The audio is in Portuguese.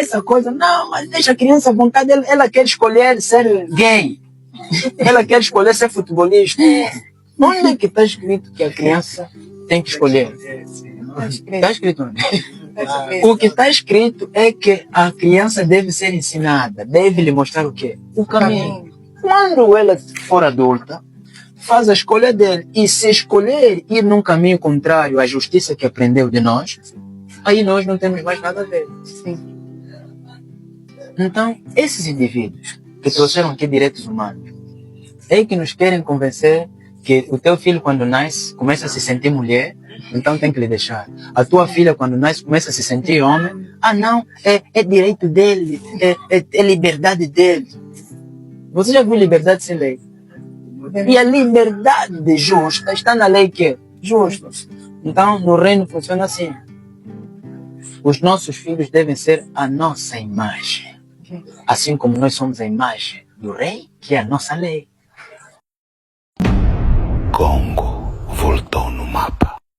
essa coisa, não, mas deixa a criança à vontade, ela quer escolher ser gay. Ela quer escolher ser futebolista. Onde é que está escrito que a criança tem que escolher? Está escrito onde? O que está escrito é que a criança deve ser ensinada, deve lhe mostrar o quê? O caminho. Quando ela for adulta, faz a escolha dele. E se escolher ir num caminho contrário à justiça que aprendeu de nós, aí nós não temos mais nada a ver. Sim. Então, esses indivíduos que trouxeram aqui direitos humanos, é que nos querem convencer que o teu filho, quando nasce, começa a se sentir mulher, então tem que lhe deixar. A tua filha, quando nasce, começa a se sentir homem. Ah, não, é direito dele, é liberdade dele. Você já viu liberdade sem lei? E a liberdade justa está na lei que é justa. Então, no reino funciona assim. Os nossos filhos devem ser a nossa imagem. Assim como nós somos a imagem do rei, que é a nossa lei. Congo.